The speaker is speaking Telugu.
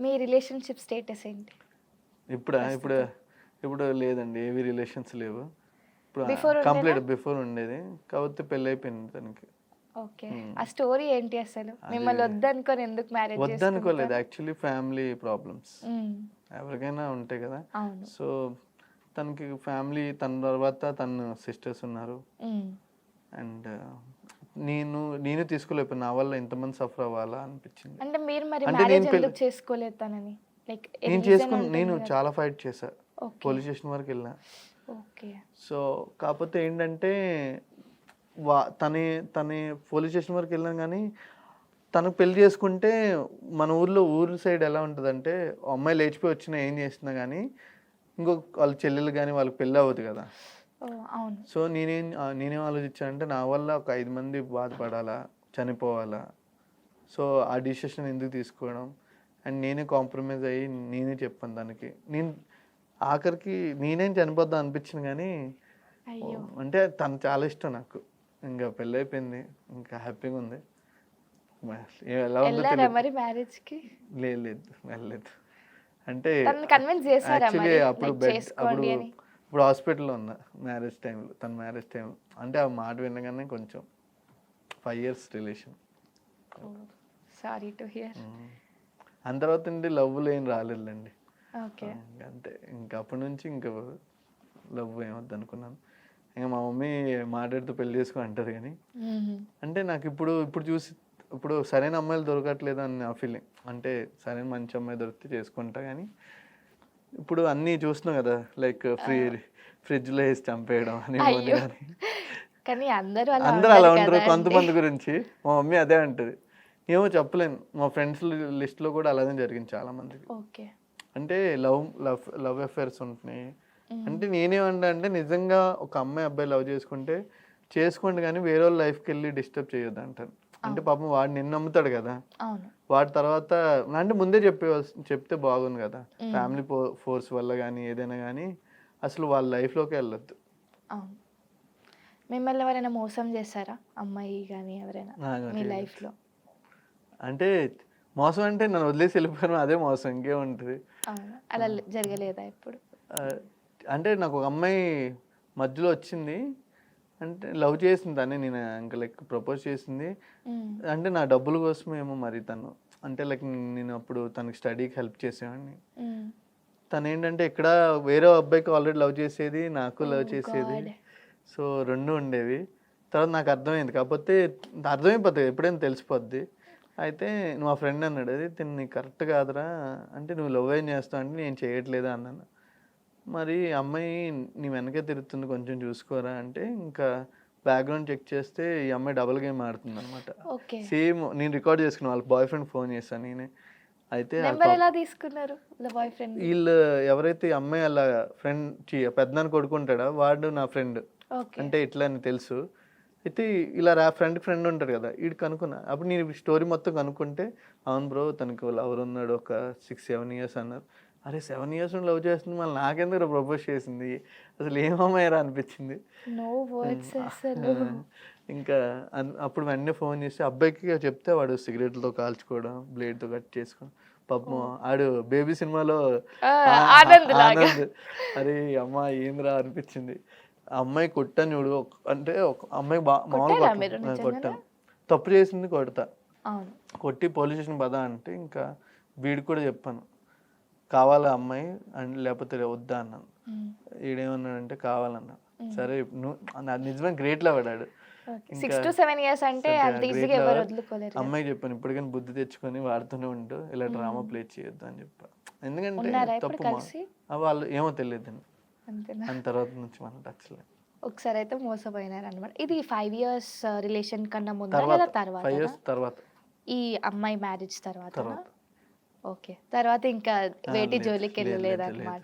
మీ రిలేషన్షిప్ స్టేటస్ ఏంటి? ఇప్పుడా? ప్రస్తుతం. ఇప్పుడు లేదండి. ఏవి రిలేషన్స్ లేవు. ఇప్పుడు బిఫోర్ ఉండేనా? కంప్లీట్ బిఫోర్ ఉండేది. కాకపోతే పెళ్లయిపోయింది తనకి. ఓకే. హ్మ్. ఆ స్టోరీ ఏంటి అసలు? అది మిమ్మల్ని వద్దనుకొని ఎందుకు మ్యారేజ్ వద్దనుకోలేదు. చేసుకుంటారు? యాక్చువల్లీ ఫ్యామిలీ ప్రాబ్లమ్స్ హ్మ్. ఎవరికైనా ఉంటాయి కదా! అవును. సో, తనకి ఫ్యామిలీ తన తర్వాత తన సిస్టర్స్ ఉన్నారు. హ్మ్. అండ్ నేను తీసుకోలేకపోయాను. నా వల్ల ఇంతమంది సఫర్ అవ్వాలా అనిపించింది. అంటే మీరు మరి అంటే మ్యారేజ్ నేను ఎందుకు చేసుకోలేదు తనని? లైక్ నేను రీజన్ నేను ఉంటుంది కదా! చాలా ఫైట్ చేశా. ఓకే. పోలీస్ స్టేషన్ వరకు వెళ్ళా. ఓకే. సో, కాకపోతే ఏంటంటే తనే తనే పోలీస్ స్టేషన్ వరకు వెళ్ళాను కానీ తనకు పెళ్లి చేసుకుంటే మన ఊరు సైడ్ ఎలా ఉంటదంటే, అమ్మాయి లేచిపోయి వచ్చినా ఏం చేసినా గానీ, వాళ్ళ చెల్లెలు గానీ వాళ్ళకి పెళ్లి అవ్వదు కదా! ఓహ్! అవును. సో, నేనేం ఆలోచించానంటే, నా వల్ల ఒక 5 మంది బాధపడాలా? చనిపోవాలా? సో, ఆ డిసిషన్ ఎందుకు తీసుకోవడం? అండ్ నేనే కాంప్రమైజ్ అయ్యి నేనే చెప్పాను దానికి. ఆఖరికి నేనేం చనిపోద్దాం అనిపించింది గానీ, అయ్యో! అంటే తను చాలా ఇష్టం నాకు. ఇంక పెళ్లయిపోయింది. ఇంకా హ్యాపీగుంది. ఎలా ఉందో ఎళ్లారా తెలీదు. మరి మ్యారేజ్‌కి? లేదు. వెళ్ళలేదు. అంటే తనని కన్విన్స్ చేసారా యాక్చువల్లీ మరి? అప్పుడు లైక్ అప్పుడు చేసుకోండి అని? ఇప్పుడు హాస్పిటల్‌లో ఉన్నా తన మ్యారేజ్ టైమ్‌లో. అంటే ఆ మాట వినగానే కొంచెం 5 years relation. Oh! Sorry to hear. దాని తర్వాత నుండి లవ్‌లు ఏం రాలేదులెండి. ఓకే. అంతే. ఇంక అప్పటి నుంచి లవ్ ఏమొద్దనుకున్నాను. ఇంక మా మమ్మీ మాట్లాడుతూ పెళ్లి చేసుకో అంటది గానీ, హుహు. అంటే ఇప్పుడు చూసి ఇప్పుడు సరైన అమ్మాయిలు దొరకట్లేదు అని నా ఫీలింగ్. అంటే సరైన మంచి అమ్మాయి దొరికితే చేసుకుంటా గానీ, ఇప్పుడు అన్నీ చూస్తున్నాం గదా! లైక్ ఆ! ఫ్రిడ్జ్‌లో ఏసి చంపేయడం అని ఇవన్నీ అయ్యో! గానీ కానీ అందరూ అలా అందరూ అలా ఉండరు ఉండరు. కదండీ! కొంతమంది గురించి మా మమ్మీ అదే అంటది. ఏమో చెప్పలేను. మా ఫ్రెండ్స్ లిస్ట్‌లో కూడా అలానే జరిగింది చాలా మందికి. ఓకే. అంటే లవ్ అఫైర్స్ ఉంటున్నాయి. హ్మ్. అంటే నేనేమంటా అంటే నిజంగా ఒక అమ్మాయి, అబ్బాయి లవ్ చేసుకుంటే చేసుకోండి గానీ వేరేళ్ళ లైఫ్‌కెళ్ళి డిస్టర్బ్ చేయొద్దంటాను. అంటే అవును. పాపం వాడు నిన్ను నమ్ముతాడు గదా! అవును. వాడి తర్వాత అంటే ముందే చెప్తే బాగుండు గదా! హ్మ్. ఫ్యామిలీ ఫోర్స్ వల్ల గానీ, ఏదైనా గానీ అసలు వాళ్ళ లైఫ్‌లోకే ఎళ్ళొద్దు. అవును. మిమ్మల్ని ఎవరైనా మోసం చేసారా? అమ్మాయి గాని ఎవరైనా నాకు మీ చేయలేదు. లైఫ్‌లో? అంటే మోసం అంటే నన్ను వదిలేసి వెళ్ళిపోవడం అదే మోసం ఇంకేముంటది. అవునా? ఆ! అలా జరగలేదా ఎప్పుడు? ఆహ్, అంటే నాకు ఒక అమ్మాయి మధ్యలో వచ్చింది. అంటే లవ్ చేసింది తనే. నేను ఇంక లైక్ ప్రపోజ్ చేసింది. హ్మ్. అంటే నా డబ్బుల కోసమేమో మరి తను. అంటే లైక్ నేను అప్పుడు తనకి స్టడీకి హెల్ప్ చేసేవాడిని. హ్మ్. తనేంటంటే ఇక్కడ వేరే అబ్బాయికి ఆల్రెడీ లవ్ చేసేది. నాకు లవ్ ఓహ్ చేసేది. గాడ్! సో 2 ఉండేవి. తర్వాత నాకు అర్థమైంది. కాకపోతే అర్థమైపోద్ది. ఎప్పుడైనా తెలిసిపోద్ది. అయితే మా ఫ్రెండ్ అన్నాడు, "అరే! తిను నీకు కరెక్ట్ కాదురా. అంటే నువ్వు లవ్ ఏం చేస్తావు?" అంటే నేను చేయట్లేదు అన్నాను. మరి అమ్మాయి నీ వెనకే తిరుగుతుంది కొంచెం చూసుకోరా అంటే, ఇంకా బ్యాక్‌గ్రౌండ్ చెక్ చేస్తే ఈ అమ్మాయి డబుల్ గేమ్ ఆడుతుందనమాట. ఓకే. సేమ్ నేను రికార్డ్ చేసుకున్నా. వాళ్ళ బాయ్ ఫ్రెండ్‌కి ఫోన్ చేశాను నేనే. అయితే ఆళ్ళ నంబర్ ఎలా తీసుకున్నారు? వాళ్ళ బాయ్ ఫ్రెండ్‌ది? ఈళ్ళు ఎవరైతే ఈ అమ్మాయి ఆళ్ళ ఫ్రెండ్ పెదనాన్న కొడుకు ఉంటాడో వాడు నా ఫ్రెండ్. ఓకే. అంటే ఇట్లా అని తెలుసు. అయితే ఇలా ఫ్రెండ్ ఉంటాడు కదా! ఈడికి కనుక్కున్నా. అప్పుడు నేను స్టోరీ మొత్తం కనుక్కుంటే, అవును బ్రో తనకి లవర్ ఉన్నాడు ఒక 6, 7 ఇయర్స్ అన్నారు. అరే! 7 ఇయర్స్ నుండి లవ్ చేస్తుంది మళ్ళీ నాకెందుకురా ప్రపోజ్ చేసింది? అసలు ఏం అమ్మాయిరా అనిపించింది. నో హ్మ్. వర్డ్స్ ఆ! అసలు. ఇంకా అప్పుడు వెంటనే ఫోన్ చేసి అబ్బాయికి చెప్తే వాడు సిగరెట్‌లతో కాల్చుకోవడం, బ్లేడ్‌తో కట్ చేసుకోవడం. పాపం ఓహ్! ఆడు 'బేబీ' సినిమాలో ఆ! ఆ! ఆనంద్ లాగా. ఆనంద్ అరే! అమ్మ ఏందిరా అనిపించింది. ఆ అమ్మాయి కొట్టాను చూడు. అంటే ఒక అమ్మాయి మామూలుగా కొట్టారా మీరు నిజంగానే? కొట్టాను. తప్పు చేసింది కొడతా. అవును. కొట్టి పోలీస్ స్టేషన్‌కి పదా అంటే ఇంకా వీడికి కూడా చెప్పాను. కావాలా అమ్మాయి లేకపోతే వద్దా అన్నాను. హ్మ్. ఈడేమన్నాడంటే కావాలన్నాడు. హ్మ్. సరే నాది నిజంగా గ్రేట్ లవ్ వాడు. ఓకే. ఇంకా 6-7 ఇయర్స్ అంటే అంత ఈజీగా గ్రేట్ ఎవరు లవర్. వదులుకోలేరు గదా! అమ్మాయికి చెప్పాను ఇప్పటికైనా బుద్ధి తెచ్చుకొని వాడితోనే ఉండు. ఇలా డ్రామా హ్మ్. ప్లే చేయొద్దు అని చెప్పా. ఎందుకంటే ఉన్నారా ఇప్పుడు తప్పు కలిసి? వాళ్ళు ఏమో తెలీదండి. అంతేనా? దాని తర్వాత నుంచి మనం టచ్‌లో లేం. ఒకసారైతే మోసపోయినారనమాట. ఇది 5 ఇయర్స్ రిలేషన్ కన్నా ముందా? తర్వాత లేదా 5 తర్వాతనా? ఇయర్స్ తర్వాత. ఈ అమ్మాయి మ్యారేజ్ తర్వాతనా? తర్వాత. ఓకే. తర్వాత ఇంకా వేటి లేదు. లేదు. లేదు. జోలికెళ్ళలేదనమాట. లేదు.